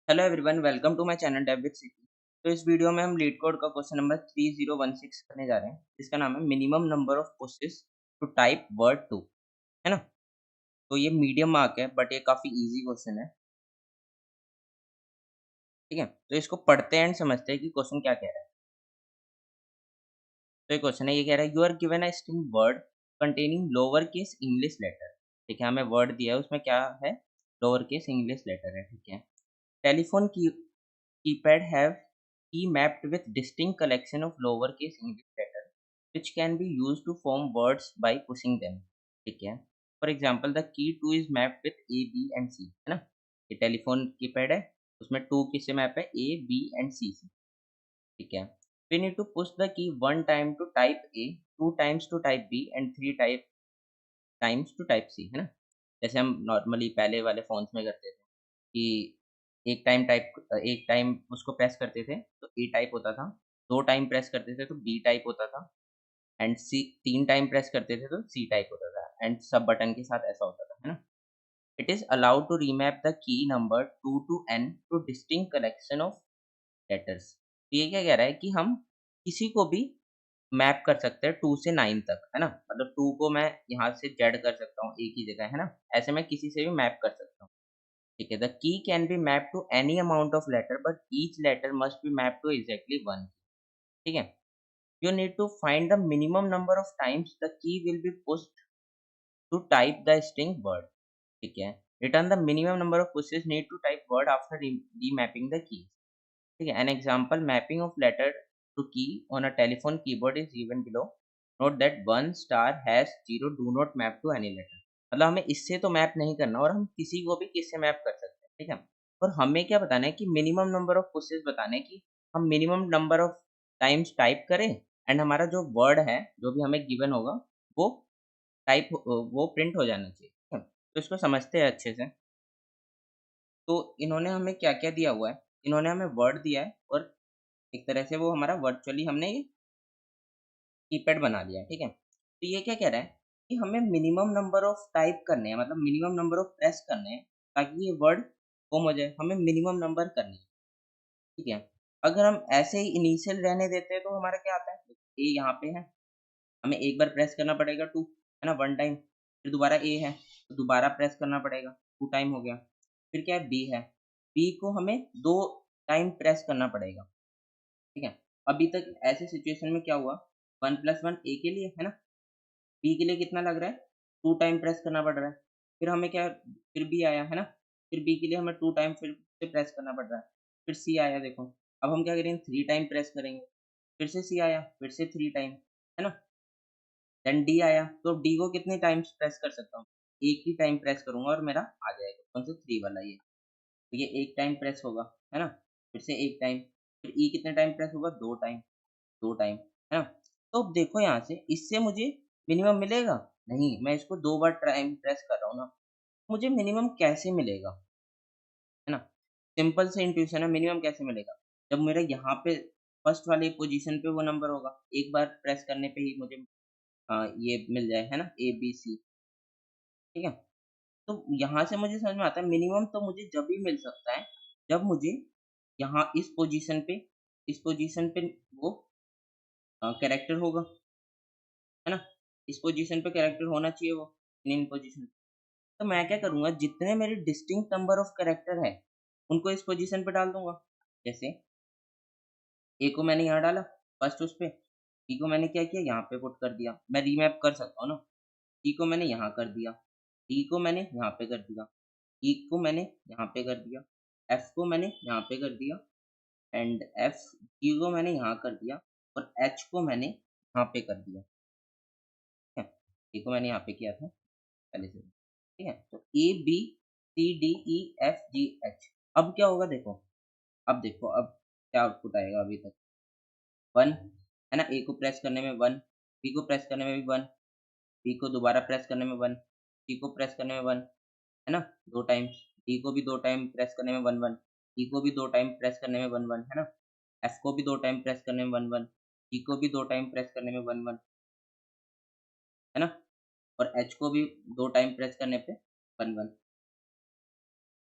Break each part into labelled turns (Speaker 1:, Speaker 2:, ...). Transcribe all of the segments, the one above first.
Speaker 1: Hello everyone, welcome to my channel Dev with city. तो इस video में हम लीड कोड का क्वेश्चन नंबर 3016 करने जा रहे हैं, जिसका नाम है minimum number of pushes to type word two, है ना। तो ये मीडियम मार्क है, बट ये काफी इजी क्वेश्चन है। ठीक है, तो इसको पढ़ते हैं एंड समझते हैं कि क्वेश्चन क्या कह रहा है। तो ये क्वेश्चन है, ये कह रहा है you are given a string word containing lower case English letter. ठीक है, हमें वर्ड दिया है, उसमें क्या है, लोअर केस इंग्लिश लेटर है। ठीक है, टेलीफोन की keypad have key mapped with distinct collection of lowercase English letter which can be used to form words by pushing them। ठीक है, for example the key two is mapped with A B and C, है ना। ये telephone keypad है, उसमें to किससे map है, ए B and सी से। ठीक है, we need to push the key one time to type A, two times to type B and three type times to type C, है ना। जैसे हम नॉर्मली पहले वाले फ़ोन्स में करते थे कि एक टाइम उसको प्रेस करते थे तो ए टाइप होता था, 2 टाइम प्रेस करते थे तो बी टाइप होता था एंड सी 3 टाइम प्रेस करते थे तो सी टाइप होता था एंड सब बटन के साथ ऐसा होता था, है ना। It is allowed to remap the key number 2 to n to distinct collection of letters. तो ये क्या कह रहा है कि हम किसी को भी मैप कर सकते हैं 2 से 9 तक, है ना। मतलब 2 को मैं यहाँ से जेड कर सकता हूँ एक ही जगह, है ना। ऐसे मैं किसी से भी मैप कर सकता हूँ। ठीक है, the key can be map to any amount of letter but each letter must be map to exactly one. ठीक है, you need to find the minimum number of times the key will be pushed to type the string word. ठीक है, return the minimum number of pushes need to type word after remapping the key. ठीक है, an example mapping of letter to key on a telephone keyboard is given below. Note that one star hash zero do not map to any letter. मतलब हमें इससे तो map नहीं करना और हम किसी को भी किससे मैप कर सकते हैं। ठीक है, और हमें क्या बताना है कि मिनिमम नंबर ऑफ पुशेस बताने कि हम minimum number of times type करें एंड हमारा जो वर्ड है जो भी हमें गिवन होगा वो वो प्रिंट हो जाना चाहिए। ठीक है? तो इसको समझते हैं अच्छे से। तो इन्होंने हमें क्या-क्या दिया हुआ है? इन्होंने हमें वर्ड दिया है और एक तरह से वो हमारा वर्चुअली हमने कीपैड बना लिया है। ठीक है? तो ये क्या कह रहा है कि हमें मिनिमम नंबर ऑफ टाइप करने हैं, मतलब मिनिमम नंबर ऑफ प्रेस करने हैं ताकि ये वर्ड फॉर्म हो जाए। हमें मिनिमम नंबर करने हैं। ठीक है? अगर हम ऐसे ही इनिशियल रहने देते हैं तो हमारा क्या आता है? ए यहाँ पे है, हमें एक बार प्रेस करना पड़ेगा 2, है ना, 1 टाइम। फिर दोबारा ए है, तो दोबारा प्रेस करना पड़ेगा, 2 टाइम हो गया। फिर क्या है, बी है, बी को हमें 2 टाइम प्रेस करना पड़ेगा। ठीक है? अभी तक ऐसे सिचुएशन में क्या हुआ, 1 + 1 ए के लिए, है ना? बी के लिए कितना लग रहा है, 2 टाइम प्रेस करना पड़ रहा है। फिर हमें क्या, फिर बी आया, है ना? फिर बी के लिए हमें 2 टाइम फिर से प्रेस करना पड़ रहा है। फिर सी आया देखो, अब हम क्या करेंगे, 3 टाइम प्रेस करेंगे। फिर से सी आया, फिर से 3 टाइम, है ना? देन डी आया, तो डी को कितने टाइम्स प्रेस कर सकता हूँ? एक ही टाइम प्रेस करूँगा और मेरा आ जाएगा। कौन सा, 3 वाला ये। तो ये 1 टाइम प्रेस होगा, है ना? फिर से 1 टाइम, फिर ई कितने टाइम प्रेस होगा? 2 टाइम, 2 टाइम, है ना? तो अब देखो यहाँ से, इससे मुझे मिनिमम मिलेगा? नहीं, मैं इसको 2 बार टाइम प्रेस कर रहा हूँ ना, मुझे मिनिमम कैसे मिलेगा? है ना? सिंपल से इंट्यूशन है, मिनिमम कैसे मिलेगा? जब मेरा यहाँ पे फर्स्ट वाली पोज़ीशन पे वो नंबर होगा, एक बार प्रेस करने पे ही मुझे ये मिल जाए, है ना? ए, बी, सी, ठीक है? तो यहाँ से मुझे समझ में आता है मिनिमम तो मुझे जब भी मिल सकता है, जब मुझे यहाँ इस पोज़ीशन पे वो कैरेक्टर होगा, है ना? इस पोज़ीशन पे कैरेक्टर होना चाहिए वो, इन पोज़ीशन। तो मैं क्या करूँगा, जितने मेरे डिस्टिंक्ट नंबर ऑफ कैरेक्टर है, उनको इस पोज़ीशन पे डाल दूँगा। जैसे ए को मैंने यहाँ डाला, फर्स्ट उस पे, बी को मैंने क्या किया, यहाँ पे पुट कर दिया। मैं रीमैप कर सकता हूँ ना। सी को मैंने यहाँ कर दिया, डी को मैंने यहाँ पे कर दिया, ई को मैंने यहाँ पे कर दिया, एफ को मैंने यहाँ पे कर दिया एंड एफ जी को मैंने यहाँ कर दिया और एच को मैंने यहाँ पे कर दिया। ठीक है, ए को मैंने यहाँ पे किया था पहले से। ठीक है, तो A B C D E F G H. अब क्या होगा देखो, अब देखो, अब क्या आउटपुट आएगा अभी तक, 1, है ना। ए को प्रेस करने में 1, बी को प्रेस करने में भी 1, बी को दोबारा प्रेस करने में 1, सी को प्रेस करने में 1, है ना, 2 टाइम्स, डी को भी 2 टाइम प्रेस करने में 1, 1, ई को भी 2 टाइम प्रेस करने में 1, 1, है ना, एफ को भी 2 टाइम प्रेस करने में 1, 1, जी को भी 2 टाइम प्रेस करने में 1, 1, है ना, और एच को भी 2 टाइम प्रेस करने पे 1, 1,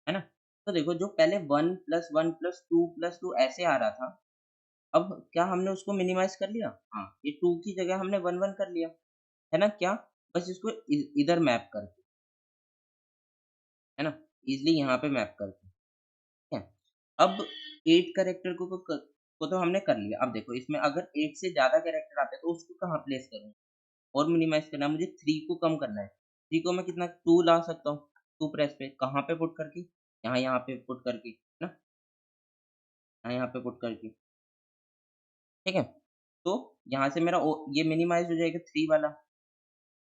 Speaker 1: है ना। तो देखो जो पहले 1 प्लस 1 प्लस 2 प्लस 2 ऐसे आ रहा था, अब क्या हमने उसको मिनिमाइज़ कर लिया? हाँ, ये 2 की जगह हमने 1 1 कर लिया, है ना? क्या? बस इसको इधर मैप करके, है ना? ईज़िली यहाँ पे मैप करके, ठीक है? अब 8 कैरेक्टर को तो हमने कर लिया। अब देखो इसमें अगर 8 से ज़्यादा कैरेक्टर आते हैं तो उसको कहाँ प्लेस करूँ? और मिनिमाइज़ करना है मुझे, 3 को कम करना है। 3 को मैं कितना 2 ला सकता हूँ, 2 प्रेस पे, कहाँ पे पुट करके? यहाँ पे पुट करके, है ना? यहाँ पे पुट करके, ठीक है? तो यहाँ से मेरा ये मिनिमाइज़ हो जाएगा 3 वाला,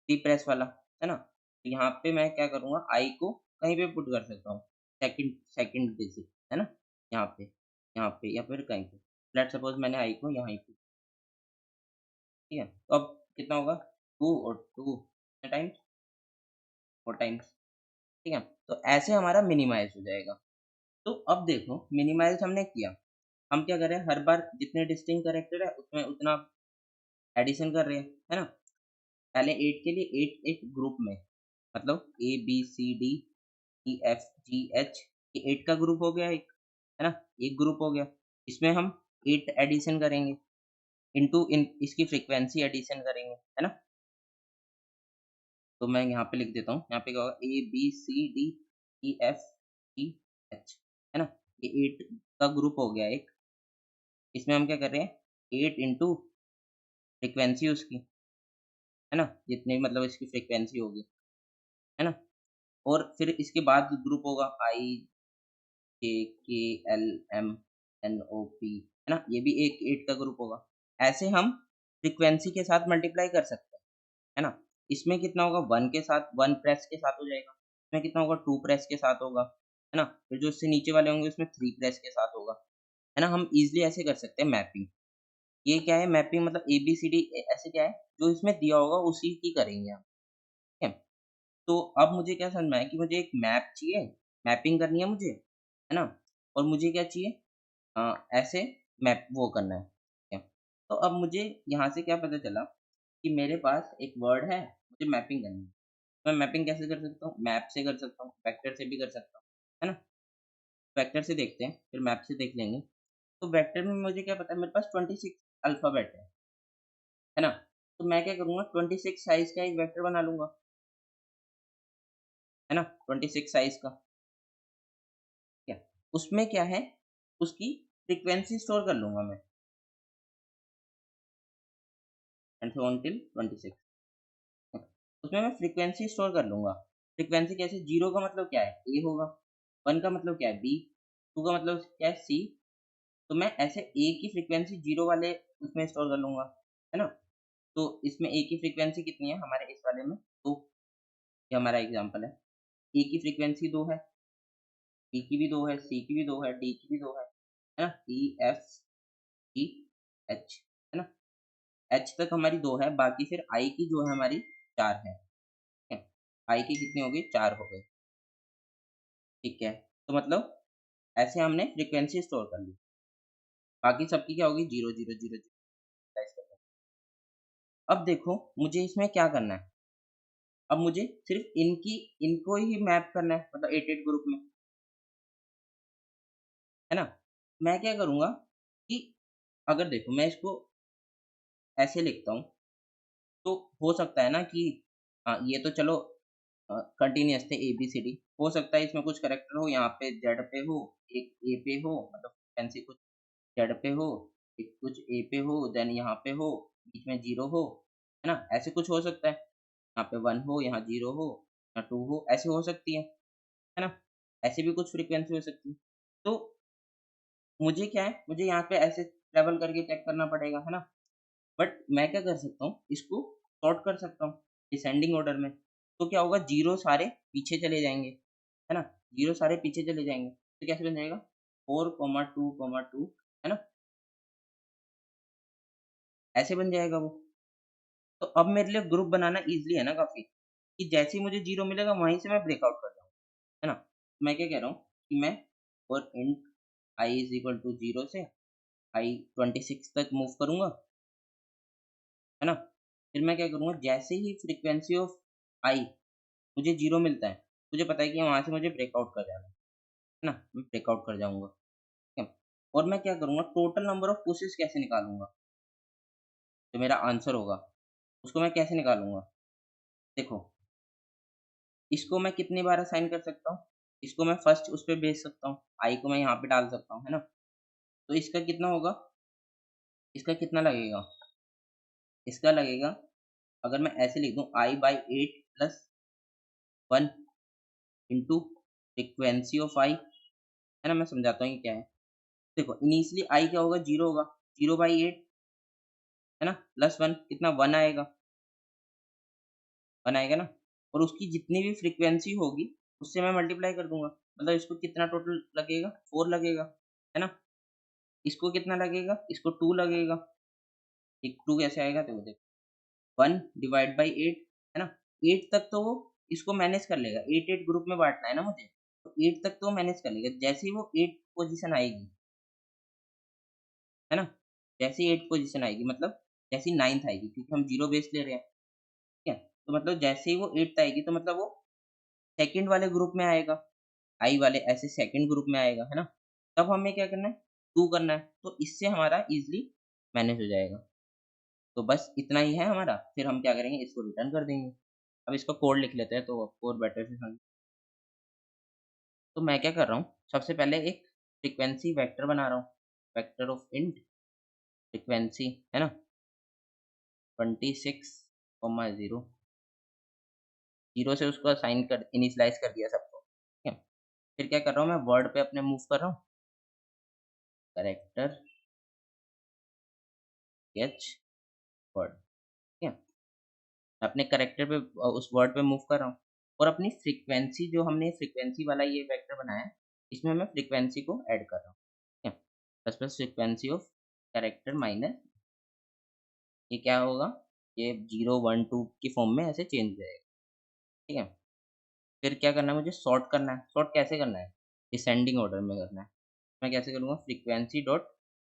Speaker 1: 3 प्रेस वाला, है ना? तो यहाँ पे मैं क्या करूँगा, आई को कहीं पे पुट कर सकता हूँ, सेकंड सेकंड डिजिट, है ना? यहाँ पे या फिर कहीं पे। लेट्स सपोज़ मैंने आई को यहाँ ही पे, ठीक है? तो अब कितना होगा? 2 और 2 कितने टाइम्स? 4 टाइम्स, ठीक है? तो ऐसे हमारा मिनिमाइज़ हो जाएगा। तो अब देखो मिनिमाइज़ हमने किया, हम क्या कर रहे हैं, हर बार जितने डिस्टिंक्ट कैरेक्टर है उसमें उतना एडिशन कर रहे हैं, है ना? पहले 8 के लिए 8 एक ग्रुप में, मतलब ए, B, C, D, E, F, G, H, ये 8 का ग्रुप हो गया एक, है ना? एक ग्रुप हो गया। इसमें हम 8 एडिशन करेंगे, इंटू इन इसकी फ्रीक्वेंसी एडिशन करेंगे, है ना? तो मैं यहाँ पे लिख देता हूँ, यहाँ पे क्या होगा, ए, B, C, D, E, F, G, H, है ना? ये 8 का ग्रुप हो गया एक। इसमें हम क्या कर रहे हैं, 8 इंटू फ्रीक्वेंसी उसकी, है ना? जितनी मतलब इसकी फ्रीक्वेंसी होगी, है ना? और फिर इसके बाद ग्रुप होगा आई, जे, के, एल, एम, एन, ओ, पी, है ना? ये भी एक 8 का ग्रुप होगा। ऐसे हम फ्रीक्वेंसी के साथ मल्टीप्लाई कर सकते हैं, है ना? इसमें कितना होगा, 1 के साथ 1 प्रेस के साथ हो जाएगा। इसमें कितना होगा, 2 प्रेस के साथ होगा, है ना? फिर जो इससे नीचे वाले होंगे उसमें 3 प्रेस के साथ होगा, है ना? हम ईज़िली ऐसे कर सकते हैं मैपिंग। ये क्या है मैपिंग, मतलब एबीसीडी ऐसे क्या है, जो इसमें दिया होगा उसी की करेंगे हम, ठीक है? तो अब मुझे क्या समझ में आया कि मुझे एक मैप चाहिए, मैपिंग करनी है मुझे, है ना? और मुझे क्या चाहिए, ऐसे मैप वो करना है, ठीक है? तो अब मुझे यहाँ से क्या पता चला कि मेरे पास एक वर्ड है, मुझे मैपिंग करनी है। मैं मैपिंग कैसे कर सकता हूँ? मैप से कर सकता हूँ, वेक्टर से भी कर सकता हूँ, है ना? वेक्टर से देखते हैं, फिर मैप से देख लेंगे। तो वेक्टर में मुझे क्या पता है, मेरे पास 26 अल्फ़ाबेट है ना? तो मैं क्या करूँगा, 26 साइज़ का एक वेक्टर बना लूँगा, है ना? 26 साइज़ का, ठीक है? उसमें क्या है, उसकी फ्रीक्वेंसी स्टोर कर लूँगा मैं, एंड सो ऑन टिल 26, उसमें मैं फ्रीक्वेंसी स्टोर कर लूँगा। फ्रीक्वेंसी कैसे, 0 का मतलब क्या है? ए होगा, 1 का मतलब क्या है? बी, 2 का मतलब क्या है? सी। तो मैं ऐसे ए की फ्रीक्वेंसी 0 वाले उसमें स्टोर कर लूँगा, है ना? तो इसमें ए की फ्रीक्वेंसी कितनी है हमारे इस वाले में? 2, ये हमारा एग्ज़ाम्पल है। ए की फ्रीक्वेंसी 2 है, बी की भी 2 है, सी की भी 2 है, डी की भी 2 है ना? ई, एफ, जी, एच, है ना? एच तक हमारी 2 है, बाकी फिर आई की जो है हमारी 4 है, ठीक है? आई की कितनी हो गई? 4 हो गई, ठीक है? तो मतलब ऐसे हमने फ्रीक्वेंसी स्टोर कर ली। बाकी सबकी क्या होगी? 0, 0, 0, 0। अब देखो मुझे इसमें क्या करना है? अब मुझे सिर्फ़ इनको ही मैप करना है, मतलब 8-8 ग्रुप में, है ना? मैं क्या करूँगा कि अगर देखो मैं इसको ऐसे लिखता हूँ, तो हो सकता है ना कि ये तो चलो कंटीन्यूअस थे एबीसीडी, हो सकता है इसमें कुछ करैक्टर हो, यहाँ पे जेड पे हो, एक ए पे हो, मतलब फैंसी कुछ जेड पे हो, एक कुछ ए पे हो, देन यहाँ पे हो, बीच में 0 हो, है ना? ऐसे कुछ हो सकता है। यहाँ पे 1 हो, यहाँ 0 हो, यहाँ 2 हो, ऐसे हो सकती है ना? ऐसे भी कुछ फ्रीक्वेंसी हो सकती है। तो मुझे क्या है, मुझे यहाँ पे ऐसे ट्रैवल करके चेक करना पड़ेगा, है ना? बट मैं क्या कर सकता हूँ, इसको सॉर्ट कर सकता हूँ डिसेंडिंग ऑर्डर में। तो क्या होगा, 0 सारे पीछे चले जाएँगे, है ना? 0 सारे पीछे चले जाएँगे, तो कैसे बन जाएगा 4, 2, 2, है ना? ऐसे बन जाएगा वो। तो अब मेरे लिए ग्रुप बनाना ईज़िली है ना काफ़ी, कि जैसे ही मुझे 0 मिलेगा वहीं से मैं ब्रेकआउट कर जाऊँ, है ना? मैं क्या कह रहा हूँ कि मैं और int i is equal to 0 से i 26 तक मूव करूँगा, है ना? फिर मैं क्या करूँगा, जैसे ही फ्रीक्वेंसी ऑफ i मुझे 0 मिलता है, मुझे पता है कि वहाँ से मुझे ब्रेकआउट कर जाना है। है ना? मैं ब्रेकआउट कर जाऊँगा, ठीक है? और मैं क्या करूँगा, टोटल नंबर ऑफ पुशेज़ कैसे निकालूँगा? जो मेरा आंसर होगा, उसको मैं कैसे निकालूँगा? देखो, इसको मैं कितनी बार असाइन कर सकता हूँ? इसको मैं फर्स्ट उस पे भेज सकता हूँ, I को मैं यहाँ पे डाल सकता हूँ, है ना? तो इसका कितना होगा? इसका कितना लगेगा? इसका लगेगा, अगर मैं ऐसे लिख दूँ I/8 plus 1 into frequency of I, है ना? मैं समझाता हूँ ये क्या है। देखो, इनिशियली I क्या होगा? 0 होगा, 0/8, है ना? प्लस 1 कितना? 1 आएगा, 1 आएगा ना? और उसकी जितनी भी फ्रीक्वेंसी होगी, उससे मैं मल्टीप्लाई कर दूँगा। मतलब इसको कितना टोटल लगेगा? 4 लगेगा, है ना? इसको कितना लगेगा? इसको 2 लगेगा। एक 2 कैसे आएगा? देखो 1 डिवाइड बाई 8, है ना? 8 तक तो वो इसको मैनेज कर लेगा। 8-8 ग्रुप में बाँटना है ना मुझे, तो 8 तक तो वो मैनेज कर लेगा। जैसे ही वो 8 पोज़ीशन आएगी, है ना? जैसे ही 8 पोज़ीशन आएगी, मतलब जैसे ही 9th आएगी, क्योंकि हम 0 बेस ले रहे हैं, ठीक है? तो मतलब जैसे ही वो 8th आएगी, तो मतलब वो सेकंड वाले ग्रुप में आएगा। आई वाले ऐसे सेकंड ग्रुप में आएगा, है ना? तब हमें क्या करना है? 2 करना है, तो इससे हमारा ईज़िली मैनेज हो जाएगा। तो बस इतना ही है हमारा, फिर हम क्या करेंगे, इसको रिटर्न कर देंगे। अब इसका कोड लिख लेते हैं, तो आपको और बेटर से समझ। तो मैं क्या कर रहा हूँ, सबसे पहले एक फ्रीक्वेंसी वेक्टर बना रहा हूँ, वेक्टर ऑफ इंट फ्रीक्वेंसी, है ना? 26, 0, 0 से उसको असाइन कर इनिशियलाइज़ कर दिया सबको, ठीक है? फिर क्या कर रहा हूँ, मैं वर्ड पे अपने मूव कर रहा हूँ, कैरेक्टर स्केच वर्ड, ठीक है? अपने कैरेक्टर पे उस वर्ड पे मूव कर रहा हूँ, और अपनी फ्रीक्वेंसी, जो हमने फ्रीक्वेंसी वाला ये वेक्टर बनाया है, इसमें मैं फ्रीक्वेंसी को ऐड कर रहा हूँ, ठीक है? Plus frequency of character minus, ये क्या होगा, ये 0 1 2 की फॉर्म में ऐसे चेंज हो जाएगा, ठीक है? फिर क्या करना है, मुझे सॉर्ट करना है। सॉर्ट कैसे करना है? डिसेंडिंग ऑर्डर में करना है। मैं कैसे करूँगा, फ्रीक्वेंसी डॉट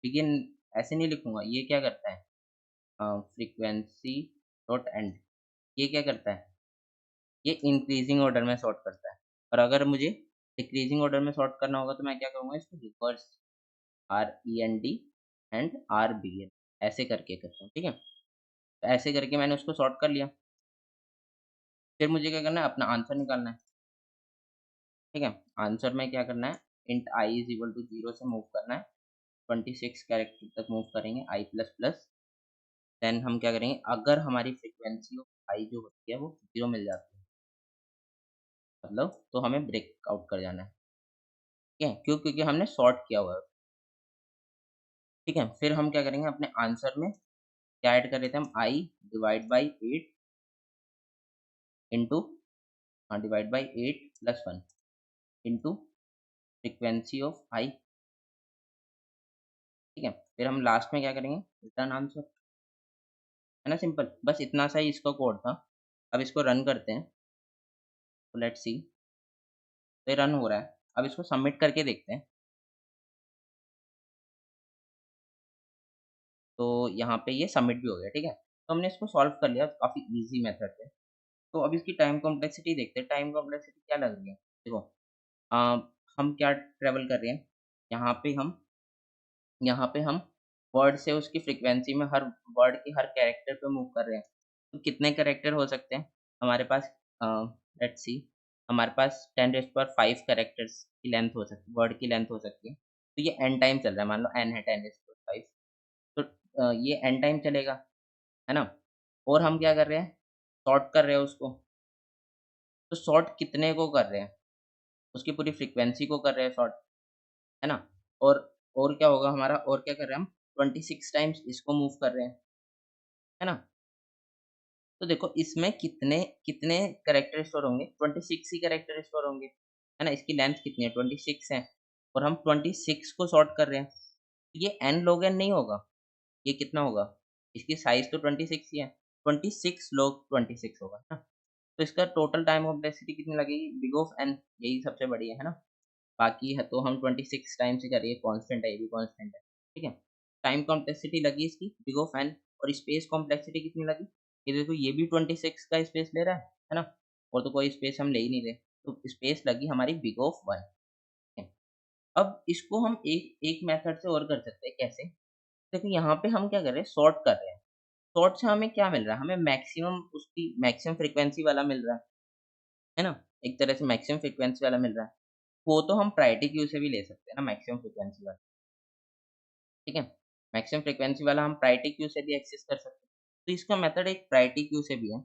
Speaker 1: बिगिन, ऐसे नहीं लिखूँगा, ये क्या करता है, फ्रीक्वेंसी डॉट एंड, ये क्या करता है, ये इंक्रीज़िंग ऑर्डर में सॉर्ट करता है। और अगर मुझे डिक्रीज़िंग ऑर्डर में सॉर्ट करना होगा, तो मैं क्या करूँगा, इसको रिवर्स, REND एंड RBN ऐसे करके करता हूँ, ठीक है? तो ऐसे करके मैंने उसको सॉर्ट कर लिया। फिर मुझे क्या करना है, अपना आंसर निकालना है, ठीक है? आंसर में क्या करना है, int I is equal to 0 से मूव करना है, 26 कैरेक्टर तक मूव करेंगे, I प्लस प्लस, देन हम क्या करेंगे, अगर हमारी फ्रीक्वेंसी ऑफ I जो होती है वो 0 मिल जाती है, मतलब तो हमें ब्रेक आउट कर जाना है, ठीक है? क्यों? क्योंकि हमने सॉर्ट किया हुआ है, ठीक है? फिर हम क्या करेंगे, अपने आंसर में क्या ऐड कर लेते हैं हम, I डिवाइड बाई 8 इंटू, हाँ, divide by 8 plus 1 into frequency of I, ठीक है? फिर हम लास्ट में क्या करेंगे, रिटर्न आंसर, है ना? सिंपल, बस इतना सा ही इसका कोड था। अब इसको रन करते हैं, तो लेट्स सी, तो ये रन हो रहा है। अब इसको सबमिट करके देखते हैं। तो यहाँ पे ये सबमिट भी हो गया, ठीक है? तो हमने इसको सॉल्व कर लिया काफ़ी ईज़ी मेथड से। तो अब इसकी टाइम कॉम्प्लेक्सिटी देखते हैं, टाइम कॉम्प्लेक्सिटी क्या लग रही है? देखो, अ, हम क्या ट्रैवल कर रहे हैं, यहाँ पे हम यहाँ पे हम वर्ड से उसकी फ्रीक्वेंसी में हर वर्ड के हर कैरेक्टर पे मूव कर रहे हैं। तो कितने कैरेक्टर हो सकते हैं? हमारे पास, अ, लेट्स सी, हमारे पास 10⁵ कैरेक्टर्स की लेंथ हो सकती है, वर्ड की लेंथ हो सकती है। तो ये n टाइम चल रहा है, मान लो n है 10⁵, तो ये n टाइम चलेगा, है ना? और हम क्या कर रहे हैं? सॉर्ट कर रहे हैं उसको। तो सॉर्ट कितने को कर रहे हैं? उसकी पूरी फ्रीक्वेंसी को कर रहे हैं सॉर्ट, है ना? और और क्या होगा हमारा, और क्या कर रहे हैं हम? 26 टाइम्स इसको मूव कर रहे हैं, है ना? तो देखो, इसमें कितने कितने कैरेक्टर स्टोर होंगे? 26 ही कैरेक्टर स्टोर होंगे, है ना? इसकी लेंथ कितनी है? 26 है, और हम 26 को सॉर्ट कर रहे हैं। तो ये n log n नहीं होगा, ये कितना होगा? इसकी साइज़ तो 26 ही है, 26 log 26 होगा, है ना? तो इसका टोटल टाइम कॉम्प्लेक्सिटी कितनी लगेगी? बिग ऑफ n, यही सबसे बड़ी है ना? बाकी है तो हम 26 टाइम्स ही करिए, कांस्टेंट है, ये भी कांस्टेंट है, ठीक है? टाइम कॉम्प्लेक्सिटी लगी इसकी बिग ऑफ n, और स्पेस कॉम्प्लेक्सिटी कितनी लगी? ये देखो, ये भी 26 का स्पेस ले रहा है ना? और तो कोई स्पेस हम ले ही नहीं रहे, तो स्पेस लगी हमारी बिग ऑफ 1, ठीक है? अब इसको हम एक एक मेथड से और कर सकते हैं, कैसे? देखो यहाँ पे हम क्या कर रहे हैं, सॉर्ट कर रहे हैं। सॉर्ट से हमें क्या मिल रहा है? हमें मैक्सिमम उसकी मैक्सिमम फ्रीक्वेंसी वाला मिल रहा है ना? एक तरह से मैक्सिमम फ्रीक्वेंसी वाला मिल रहा है। वो तो हम प्रायोरिटी क्यू से भी ले सकते हैं ना मैक्सिमम फ्रीक्वेंसी वाला, ठीक है? मैक्सिमम फ्रीक्वेंसी वाला हम प्रायोरिटी क्यू से भी एक्सेस कर सकते हैं। तो इसका मेथड एक प्रायोरिटी क्यू से भी है।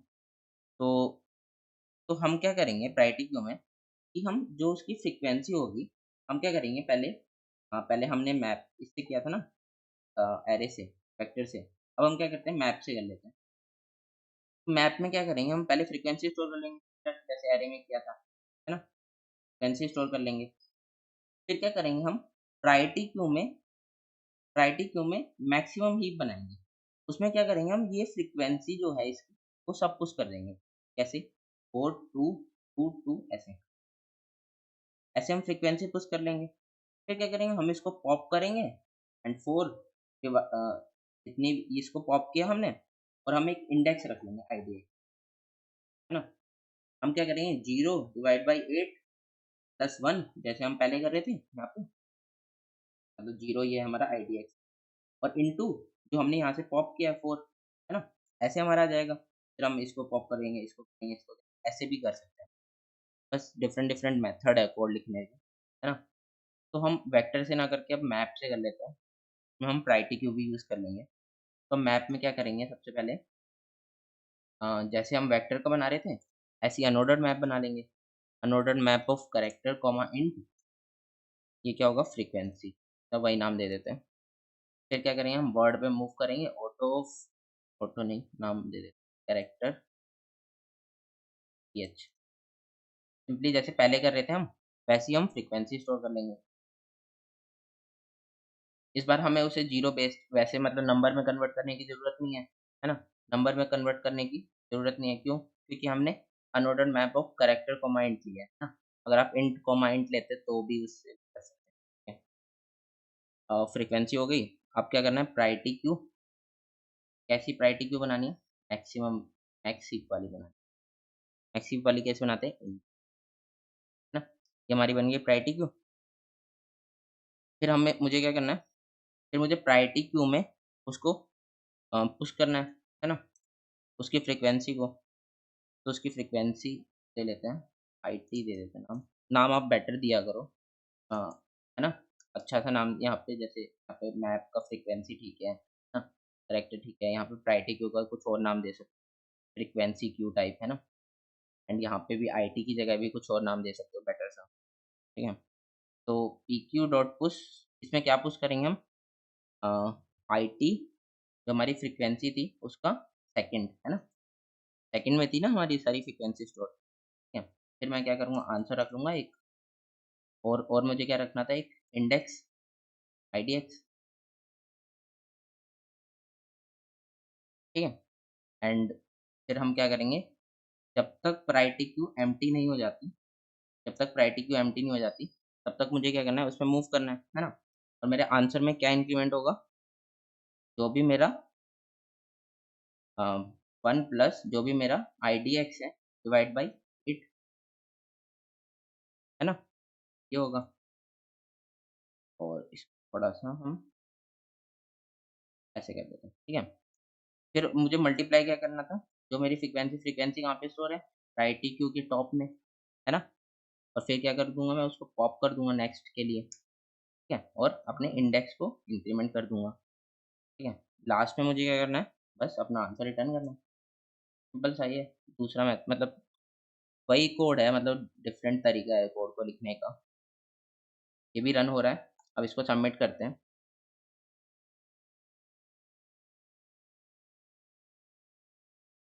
Speaker 1: तो हम क्या करेंगे प्रायोरिटी क्यू में कि हम जो उसकी फ्रीक्वेंसी होगी, हम क्या करेंगे पहले, पहले हमने मैप इससे किया था ना, एरे से, वेक्टर से। अब हम क्या करते हैं, मैप से कर लेते हैं। मैप में क्या करेंगे, हम पहले फ्रीक्वेंसी स्टोर कर लेंगे, जैसे एरे में किया था, है ना? फ्रीक्वेंसी स्टोर कर लेंगे। फिर क्या करेंगे हम, प्रायोरिटी क्यू में प्रायोरिटी क्यू में मैक्सिमम हीप बनाएँगे। उसमें क्या करेंगे हम, ये फ्रीक्वेंसी जो है इसकी, वो सब पुश कर देंगे। कैसे? 4, 2, 2, 2 ऐसे। ऐसे हम फ्रीक्वेंसी पुश कर लेंगे। फिर क्या करेंगे, हम इसको पॉप करेंगे एंड 4 के इतनी इसको पॉप किया हमने, और हम एक इंडेक्स रख लेंगे आईडी, है ना? हम क्या करेंगे, 0 डिवाइड बाई 8 प्लस 1, जैसे हम पहले कर रहे थे यहाँ पे, मतलब 0 ये हमारा आईडीएक्स, और इनटू जो हमने यहाँ से पॉप किया है 4, है ना? ऐसे हमारा आ जाएगा। फिर हम इसको पॉप करेंगे, इसको करेंगे, इसको करेंगे, ऐसे भी कर सकते हैं। बस डिफरेंट डिफरेंट मेथड है कोड लिखने के, है ना? तो हम वेक्टर से ना करके अब मैप से कर लेते हैं। इसमें हम प्रायोरिटी क्यू भी यूज़ कर लेंगे। तो मैप में क्या करेंगे सबसे पहले, जैसे हम वेक्टर का बना रहे थे, ऐसे ही अनऑर्डर्ड मैप बना लेंगे। Unordered map of character comma int, ये क्या होगा, फ्रीक्वेंसी। तो वही नाम दे देते हैं। फिर क्या करेंगे, हम वर्ड पे मूव करेंगे, ऑटो नहीं, नाम दे देते कैरेक्टर पीएच। सिंपली जैसे पहले कर रहे थे हम, वैसे ही हम फ्रीक्वेंसी स्टोर कर लेंगे। इस बार हमें उसे जीरो बेस्ड वैसे मतलब नंबर में कन्वर्ट करने की ज़रूरत नहीं है ना? नंबर में कन्वर्ट करने की ज़रूरत नहीं है, क्यों? क्योंकि हमने unordered map of character comma int लिया है ना? अगर आप इंट कॉमा इंट लेते तो भी उससे कर सकते हैं। फ्रीक्वेंसी हो गई। अब क्या करना है, प्रायोरिटी क्यू। कैसी प्रायोरिटी क्यू बनानी है? मैक्सिमम मैक्स हीप वाली बनानी है। मैक्स हीप वाली कैसे बनाते हैं? है ना? ये हमारी बन गई प्रायोरिटी क्यू। फिर हमें मुझे क्या करना है, फिर मुझे प्रायोरिटी क्यू में उसको पुश करना है ना? उसकी फ्रीक्वेंसी को। तो उसकी फ्रीक्वेंसी ले लेते हैं, आईटी दे देते हैं नाम। नाम आप बेटर दिया करो, हाँ, है ना? अच्छा सा नाम यहाँ पे, जैसे यहाँ पे मैप का फ्रीक्वेंसी ठीक है ना? कैरेक्टर ठीक है, यहाँ पे प्रायोरिटी क्यू का कुछ और नाम दे सकते हो, फ्रीक्वेंसी क्यू टाइप, है ना? एंड यहाँ पे भी आईटी की जगह भी कुछ और नाम दे सकते हो बेटर सा, ठीक है? तो पीक्यू डॉट पुश, इसमें क्या पुश करेंगे हम, आईटी जो हमारी फ्रीक्वेंसी थी उसका सेकंड, है ना? सेकंड में थी ना हमारी सारी फ्रीक्वेंसी स्टोर, ठीक है? फिर मैं क्या करूँगा, आंसर रख लूँगा एक, और मुझे क्या रखना था, एक इंडेक्स आईडीएक्स, ठीक है? एंड फिर हम क्या करेंगे, जब तक प्रायोरिटी क्यू एम्प्टी नहीं हो जाती, जब तक प्रायोरिटी क्यू एम्प्टी नहीं हो जाती, तब तक मुझे क्या करना है, उसमें मूव करना है ना? और मेरे आंसर में क्या इंक्रीमेंट होगा, जो भी मेरा 1 प्लस जो भी मेरा आईडीएक्स है डिवाइड बाई इट, है ना? ये होगा। और इसको थोड़ा-सा हम ऐसे कर देते हैं, ठीक है? फिर मुझे मल्टीप्लाई क्या करना था, जो मेरी फ्रीक्वेंसी कहाँ पे स्टोर है? प्रायोरिटी क्यू के टॉप में, है ना? और फिर क्या कर दूँगा, मैं उसको पॉप कर दूँगा नेक्स्ट के लिए, ठीक है? और अपने इंडेक्स को इंक्रीमेंट कर दूँगा, ठीक है? लास्ट में मुझे क्या करना है, बस अपना आंसर रिटर्न करना है। सिंपल सा ही है। दूसरा मतलब वही कोड है, मतलब डिफरेंट तरीका है कोड को लिखने का। ये भी रन हो रहा है। अब इसको सबमिट करते हैं।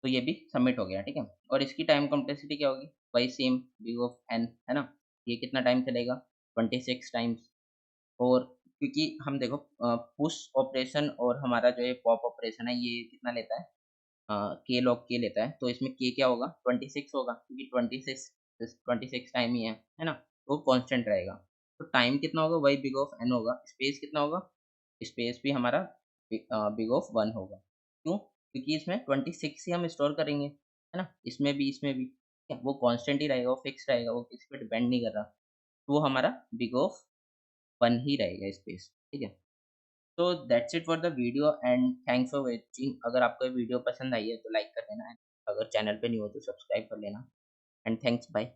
Speaker 1: तो ये भी सबमिट हो गया, ठीक है? और इसकी टाइम कॉम्प्लेक्सिटी क्या होगी? वही सेम O ऑफ n, है ना? ये कितना टाइम चलेगा? 26 टाइम्स। और क्योंकि हम देखो पुश ऑपरेशन और हमारा जो ये पॉप ऑपरेशन है, ये कितना लेता है? k log k लेता है। तो इसमें k क्या होगा? 26 होगा, क्योंकि 26 टाइम ही है ना? तो कांस्टेंट रहेगा। तो टाइम कितना होगा? वही बिग ऑफ n होगा। स्पेस कितना होगा? स्पेस भी हमारा बिग ऑफ 1 होगा। क्यों? क्योंकि इसमें 26 ही हम स्टोर करेंगे, है ना? इसमें भी, ठीक है? वो कांस्टेंट ही रहेगा, वो फिक्स रहेगा, वो किसी पे डिपेंड नहीं कर रहा। तो वो हमारा बिग ऑफ वन ही रहेगा स्पेस, ठीक है। तो that's it for the video and thanks for watching. अगर आपको ये वीडियो पसंद आई है तो लाइक कर देना, अगर चैनल पे न्यू हो तो सब्सक्राइब कर लेना एंड थैंक्स, बाय।